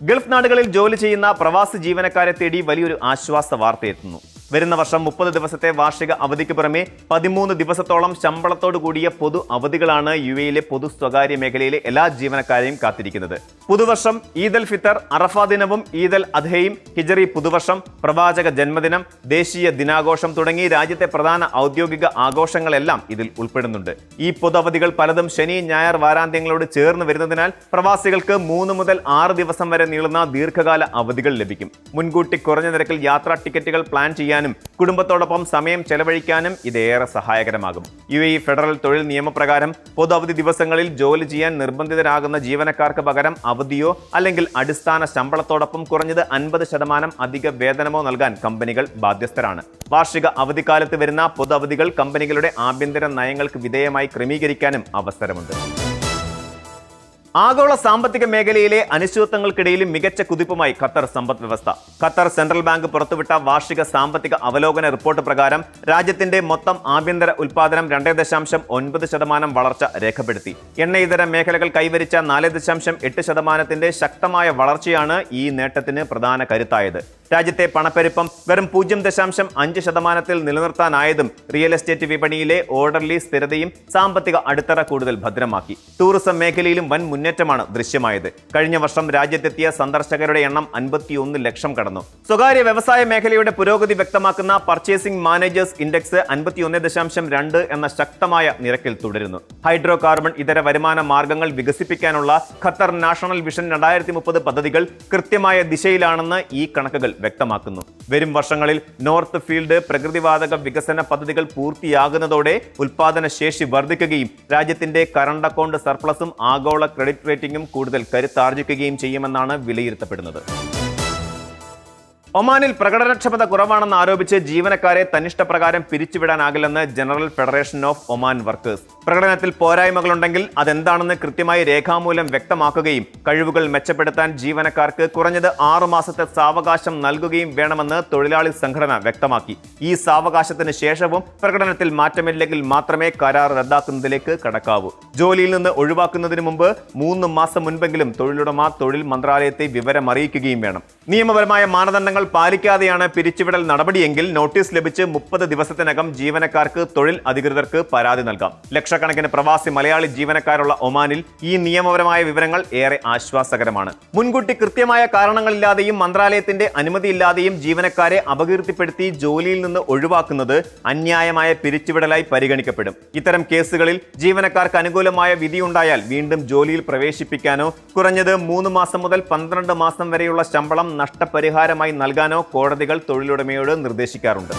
Gulf നാടുകളിൽ ജോലി ചെയ്യുന്ന പ്രവാസി ജീവനക്കാരെ തേടി വലിയൊരു ആശ്വാസ വാർത്തയെത്തുന്നു. വരുന്ന വർഷം 30 ദിവസത്തെ വാർഷിക അവധിക്ക് പുറമെ 13 ദിവസത്തോളം ശമ്പളത്തോടു കൂടിയ പൊതു അവധികളാണ് യുഎയിലെ പൊതു സ്വകാര്യ മേഖലയിലെ എല്ലാ ജീവനക്കാരെയും കാത്തിരിക്കുന്നത്. പുതുവർഷം, ഈദ് അൽ ഫിത്തർ, അറഫ ദിനവും ഈദ് അൽ അദ്ഹയും, ഹിജറി പുതുവർഷം, പ്രവാചക ജന്മദിനം, ദേശീയ ദിനാഘോഷം തുടങ്ങി രാജ്യത്തെ പ്രധാന ഔദ്യോഗിക ആഘോഷങ്ങളെല്ലാം ഇതിൽ ഉൾപ്പെടുന്നുണ്ട്. ഈ പൊതു അവധികൾ പലതും ശനി ഞായർ വാരാന്ത്യങ്ങളോട് ചേർന്ന് വരുന്നതിനാൽ പ്രവാസികൾക്ക് 3 മുതൽ 6 ദിവസം വരെ നീളുന്ന ദീർഘകാല അവധികൾ ലഭിക്കും. മുൻകൂട്ടി കുറഞ്ഞ നിരക്കിൽ യാത്രാ ടിക്കറ്റുകൾ പ്ലാൻ ചെയ്യാനും കുടുംബത്തോടൊപ്പം സമയം ചെലവഴിക്കാനും ഇതേറെ സഹായകരമാകും. യുഎഇ ഫെഡറൽ തൊഴിൽ നിയമപ്രകാരം പൊതു അവധി ദിവസങ്ങളിൽ ജോലി ചെയ്യാൻ നിർബന്ധിതരാകുന്ന ജീവനക്കാർക്ക് പകരം അവധിയോ അല്ലെങ്കിൽ അടിസ്ഥാന ശമ്പളത്തോടൊപ്പം കുറഞ്ഞത് 50% അധിക വേതനമോ നൽകാൻ കമ്പനികൾ ബാധ്യസ്ഥരാണ്. വാർഷിക അവധിക്കാലത്ത് വരുന്ന പൊതു അവധികൾ കമ്പനികളുടെ ആഭ്യന്തര നയങ്ങൾക്ക് വിധേയമായി ക്രമീകരിക്കാനും അവസരമുണ്ട്. ആഗോള സാമ്പത്തിക മേഖലയിലെ അനിശ്ചിതത്വങ്ങൾക്കിടയിലും മികച്ച കുതിപ്പുമായി ഖത്തർ സമ്പദ് വ്യവസ്ഥ. ഖത്തർ സെൻട്രൽ ബാങ്ക് പുറത്തുവിട്ട വാർഷിക സാമ്പത്തിക അവലോകന റിപ്പോർട്ട് പ്രകാരം രാജ്യത്തിന്റെ മൊത്തം ആഭ്യന്തര ഉൽപാദനം 2.9% വളർച്ച രേഖപ്പെടുത്തി. എണ്ണയിതര മേഖലകൾ കൈവരിച്ച 4.8% ശക്തമായ വളർച്ചയാണ് ഈ നേട്ടത്തിന് പ്രധാന കരുത്തായത്. രാജ്യത്തെ പണപ്പെരുപ്പം വെറും 0.5% നിലനിർത്താനായതും റിയൽ എസ്റ്റേറ്റ് വിപണിയിലെ ഓർഡർലി സ്ഥിരതയും സാമ്പത്തിക അടിത്തറ കൂടുതൽ ഭദ്രമാക്കി. ടൂറിസം മേഖലയിലും വൻ മുന്നേറ്റമാണ് ദൃശ്യമായത്. കഴിഞ്ഞ വർഷം രാജ്യത്തെത്തിയ സന്ദർശകരുടെ എണ്ണം 51 ലക്ഷം കടന്നു. സ്വകാര്യ വ്യവസായ മേഖലയുടെ പുരോഗതി വ്യക്തമാക്കുന്ന പർച്ചേസിംഗ് മാനേജേഴ്സ് ഇൻഡെക്സ് 51.2 എന്ന ശക്തമായ നിരക്കിൽ തുടരുന്നു. ഹൈഡ്രോ കാർബൺ ഇതര വരുമാന മാർഗങ്ങൾ വികസിപ്പിക്കാനുള്ള ഖത്തർ നാഷണൽ വിഷൻ 2030 പദ്ധതികൾ കൃത്യമായ ദിശയിലാണെന്ന് ഈ കണക്കുകൾ വ്യക്തമാക്കുന്നു. വരും വർഷങ്ങളിൽ നോർത്ത് ഫീൽഡ് പ്രകൃതിവാതക വികസന പദ്ധതികൾ പൂർത്തിയാകുന്നതോടെ ഉൽപാദന ശേഷി വർദ്ധിക്കുകയും രാജ്യത്തിന്റെ കറണ്ട് അക്കൗണ്ട് സർപ്ലസും ആഗോള ക്രെഡിറ്റ് റേറ്റിംഗും കൂടുതൽ കരുത്താർജിക്കുകയും ചെയ്യുമെന്നാണ് വിലയിരുത്തപ്പെടുന്നത്. ഒമാനിൽ പ്രകടനക്ഷമത കുറവാണെന്ന് ആരോപിച്ച് ജീവനക്കാരെ തന്നിഷ്ടപ്രകാരം പിരിച്ചുവിടാനാകില്ലെന്ന് General Federation of Oman Workers. പ്രകടനത്തിൽ പോരായ്മകളുണ്ടെങ്കിൽ അതെന്താണെന്ന് കൃത്യമായി രേഖാമൂലം വ്യക്തമാക്കുകയും കഴിവുകൾ മെച്ചപ്പെടുത്താൻ ജീവനക്കാർക്ക് കുറഞ്ഞത് 6 മാസത്തെ സാവകാശം നൽകുകയും വേണമെന്ന് തൊഴിലാളി സംഘടന വ്യക്തമാക്കി. ഈ സാവകാശത്തിന് ശേഷവും പ്രകടനത്തിൽ മാറ്റമില്ലെങ്കിൽ മാത്രമേ കരാർ റദ്ദാക്കുന്നതിലേക്ക് കടക്കാവൂ. ജോലിയിൽ നിന്ന് ഒഴിവാക്കുന്നതിന് മുമ്പ് 3 മാസം മുൻപെങ്കിലും തൊഴിലുടമ തൊഴിൽ മന്ത്രാലയത്തെ വിവരമറിയിക്കുകയും വേണം. നിയമപരമായ മാനദണ്ഡങ്ങൾ പാലിക്കാതെയാണ് പിരിച്ചുവിടൽ നടപടിയെങ്കിൽ നോട്ടീസ് ലഭിച്ച് 30 ദിവസത്തിനകം ജീവനക്കാർക്ക് തൊഴിൽ അധികൃതർക്ക് പരാതി നൽകാം. ലക്ഷക്കണക്കിന് പ്രവാസി മലയാളി ജീവനക്കാരുള്ള ഒമാനിൽ ഈ നിയമപരമായ വിവരങ്ങൾ ഏറെ ആശ്വാസകരമാണ്. മുൻകൂട്ടി കൃത്യമായ കാരണങ്ങളില്ലാതെയും മന്ത്രാലയത്തിന്റെ അനുമതിയില്ലാതെയും ജീവനക്കാരെ അപകീർത്തിപ്പെടുത്തി ജോലിയിൽ നിന്ന് ഒഴിവാക്കുന്നത് അന്യായമായ പിരിച്ചുവിടലായി പരിഗണിക്കപ്പെടും. ഇത്തരം കേസുകളിൽ ജീവനക്കാർക്ക് അനുകൂലമായ വിധിയുണ്ടായാൽ വീണ്ടും ജോലിയിൽ പ്രവേശിപ്പിക്കാനോ കുറഞ്ഞത് 3 മാസം മുതൽ 12 മാസം വരെയുള്ള ശമ്പളം നഷ്ടപരിഹാരമായി നൽകാനോ കോടതികൾ തൊഴിലുടമയോട് നിർദ്ദേശിക്കാറുണ്ട്.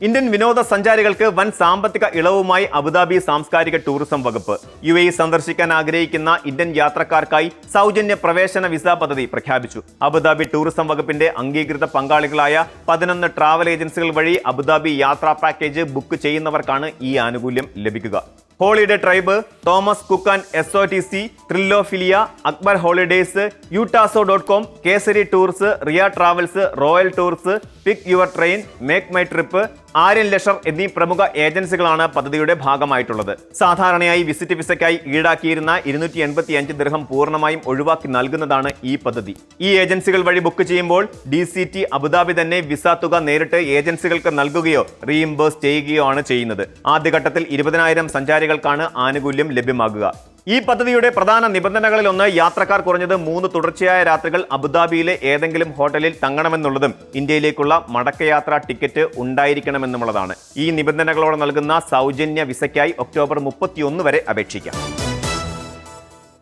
ഇന്ത്യൻ വിനോദസഞ്ചാരികൾക്ക് വൻ സാമ്പത്തിക ഇളവുമായി അബുദാബി സാംസ്കാരിക ടൂറിസം വകുപ്പ്. യുഎഇ സന്ദർശിക്കാൻ ആഗ്രഹിക്കുന്ന ഇന്ത്യൻ യാത്രക്കാർക്കായി സൗജന്യ പ്രവേശന വിസ പദ്ധതി പ്രഖ്യാപിച്ചു. അബുദാബി ടൂറിസം വകുപ്പിന്റെ അംഗീകൃത പങ്കാളികളായ 11 ട്രാവൽ ഏജൻസികൾ വഴി അബുദാബി യാത്രാ പാക്കേജ് ബുക്ക് ചെയ്യുന്നവർക്കാണ് ഈ ആനുകൂല്യം ലഭിക്കുക. Holiday Tribe, Thomas Cook and SOTC, Thrillophilia, Akbar holidays, യൂട്ടാസോ.com, Kesari tours, Riya travels, royal tours, pick your train, make my trip, Aryan leisure എന്നീ പ്രമുഖ ഏജൻസികളാണ് പദ്ധതിയുടെ ഭാഗമായിട്ടുള്ളത്. സാധാരണയായി വിസിറ്റ് വിസയ്ക്കായി ഈടാക്കിയിരുന്ന 285 ദിർഹം പൂർണ്ണമായും ഒഴിവാക്കി നൽകുന്നതാണ് ഈ പദ്ധതി. ഈ ഏജൻസികൾ വഴി ബുക്ക് ചെയ്യുമ്പോൾ DCT അബുദാബി തന്നെ വിസ തുക നേരിട്ട് ഏജൻസികൾക്ക് നൽകുകയോ റീഇംബേഴ്സ് ചെയ്യുകയോ ആണ് ചെയ്യുന്നത്. ആദ്യഘട്ടത്തിൽ 20,000 സഞ്ചാരികൾക്കാണ് ആനുകൂല്യം ലഭ്യമാകുക. ഈ പദ്ധതിയുടെ പ്രധാന നിബന്ധനകളിലൊന്ന് യാത്രക്കാർ കുറഞ്ഞത് 3 തുടർച്ചയായ രാത്രികൾ അബുദാബിയിലെ ഏതെങ്കിലും ഹോട്ടലിൽ തങ്ങണമെന്നുള്ളതും ഇന്ത്യയിലേക്കുള്ള മടക്കയാത്രാ ടിക്കറ്റ് ഉണ്ടായിരിക്കണമെന്നുള്ളതാണ്. ഈ നിബന്ധനകളോടെ നൽകുന്ന സൗജന്യ വിസയ്ക്കായി ഒക്ടോബർ 31 വരെ അപേക്ഷിക്കാം.